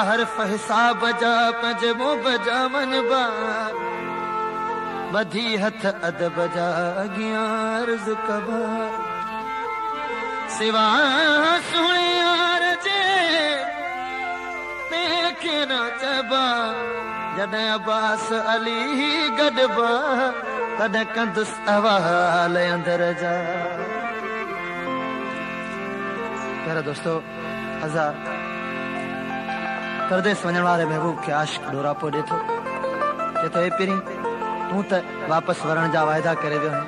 हरफ हिसाब जा पंजमो बजा मन बा बधी हथ अदब जा अगियां अर्ज कबा सिवा सुने यार जे देखे न चबा जॾहिं अब्बास अली गॾबा तॾहिं कंदुसि अवाल अंदर जा। प्यारा दोस्तों, हज़ार परदेस वञण वारे महबूब खे आशिक़ ॾोरापो ॾिए थो, चए थो हे पहिरीं तूं त वापसि वरण जा वाइदा करे वियो आहीं,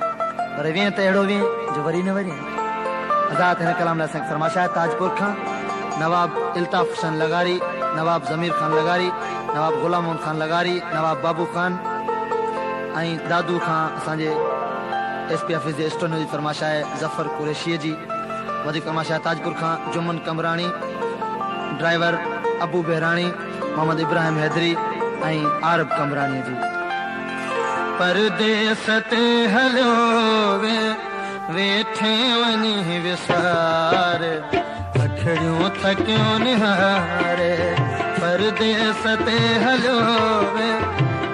पर वीअं त अहिड़ो वीअं जो वरी न वरी। आज़ाद हिन कलाम लाइ असांखे फरमाइश आहे ताजपुर खां नवाब इल्ताफ़ हुसैन लगारी, नवाब ज़मीर खान लगारी, नवाब ग़ुलाम मोहम्मद खान लगारी, नवाब बाबू खान ऐं दादू खां असांजे SP ऑफिस जे स्टोन जी फरमाइश आहे ज़फ़र कुरैशीअ जी। वधीक फरमाइश आहे ताजपुर खां जुमन कमराणी, ड्राइवर अबू बहराणी, मोहम्मद इब्राहिम हैदरी ऐं आरब कमरानी जी। परदेस ते हलियो वे वेठे वञी विसार अखड़ियूं थकियूं निहारे, परदेस ते हलियो वे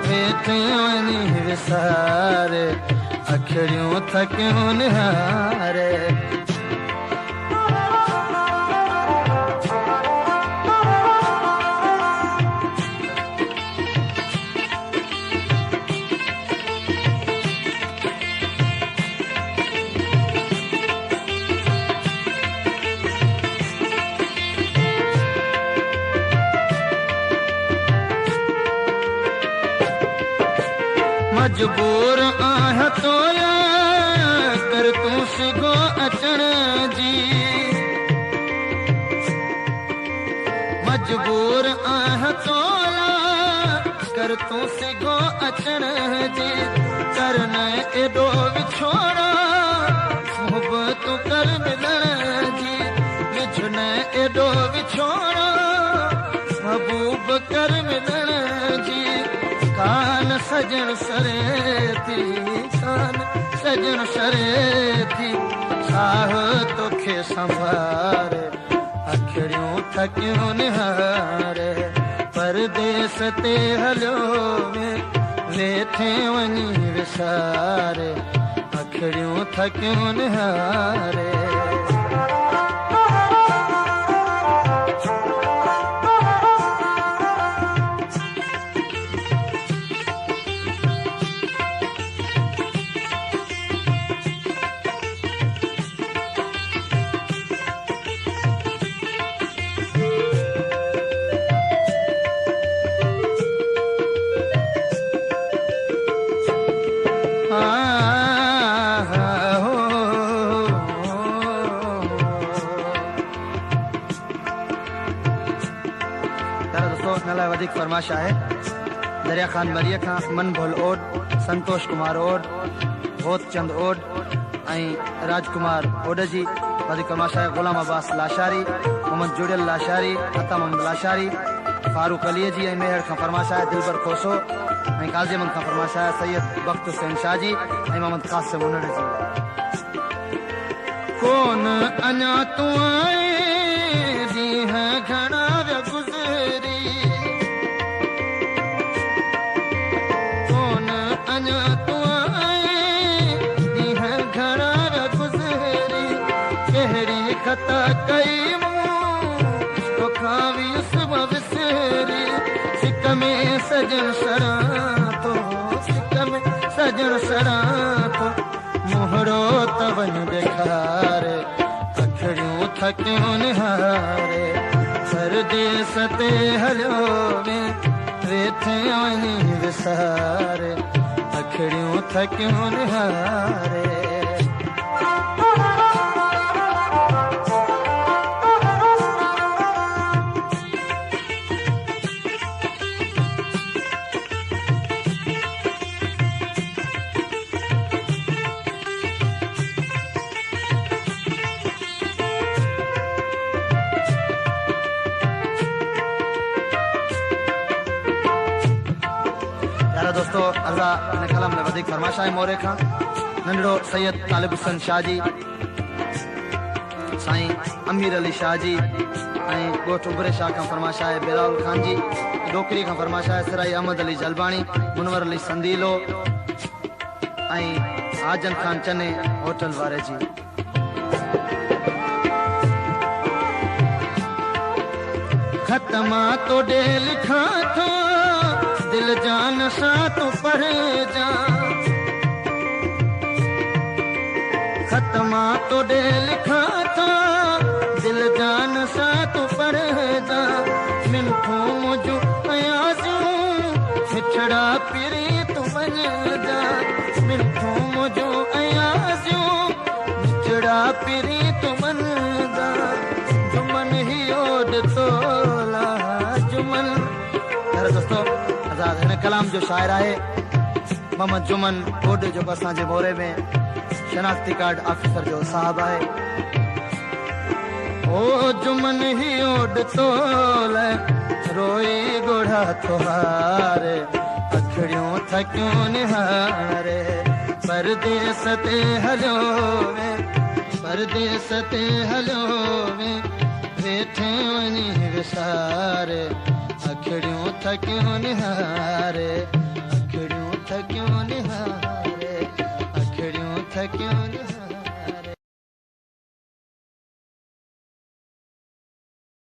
वेठे वञी विसार अखड़ियूं थकियूं निहारे। मजबूर आहियां तोला कर तूं सिगो अचण जी, मजबूर आहियां तोला कर तूं सिगो अचण जी, कर न एॾो विछोड़ा मोहबत कर मिलण जी, विझ न एॾो विछोड़ा महबूब कर मिलण जी। कान सजन सरे थी, कान सजन सरे थी, साह तोखे संभारे अखड़ियूं थकियूं निहारे, परदेस ते हलियो वेठे वञी विसारे अखड़ियूं थकियूं निहारे। वधीक फरमाइश आहे दरिया खान मरिया खां मनभोल ओड, संतोष कुमार ओड, होत चंद ओड ऐं राजकुमार ओड जी। वधीक फरमाइश आहे ग़ुलाम अब्बास लाशारी, मोहम्मद जुड़ियल लाशारी, अता मोहम्मद लाशारी, फारूक अलीअ जी। ऐं मेहर खां फरमाइश आहे दिलबर खोसो ऐं काज़ीमन खां फरमाइश आहे सैयद बख्त हुसैन शाह जी ऐं मोहम्मद क़ासिम उनड़ जी। कोन अञा तूं आए ॾींहं घणा विया गुज़री, अञा तूं आए ॾींहं घणा गुज़री, कहिड़ी ख़ता कई मूं तोखां विसरी, सिक में सजन सड़ां थो, सिक में सजन सड़ां थो, मोहरो त वञ ॾेखारे अखड़ियूं थकियूं निहारे, परदेस ते हलियो वेठे वञी विसारे अखड़ियूं थकियूं निहारे। अर्ज़ा इन कलाम में वधिक फरमाइश आहे मोरे खां नंढड़ो सैयद तालिब हुसैन शाह जी साईं अमीर अली शाह जी ऐं ॻोठ उबरे शाह खां फरमाइश आहे बिलाल खान जी डोकरी खां फरमाइश आहे सिराई अहमद अली जलबाणी मुनवर अली संदीलो ऐं आजन खान चने होटल वारे जी खत्मा तो डे लिखा थो दिल जान सा तो पढ़ जा खत्मा तो डे लिखा था दिल जान सा तो पढ़ जा मिनठो मुझो अयाजू मिठड़ा पिरी तू बन जा मिनठो मुझो अयाजू मिठड़ा पिरी तू बन जा जुमन ही ओड तोला जुमन यार दोस्तों आजाद हिन कलाम जो शायर आहे मोहम्मद जुमन ओड जो असांजे मोरे में शनाख्ती कार्ड ऑफिसर जो साहब आहे ओ जुमन ही ओड तोल रोई गोढ़ा तोहारे अखड़ियों थकियों निहारे परदेस ते हलो वे परदेस ते हलो वे वेठे वनी विसारे अखड़ियों थकियों निहारे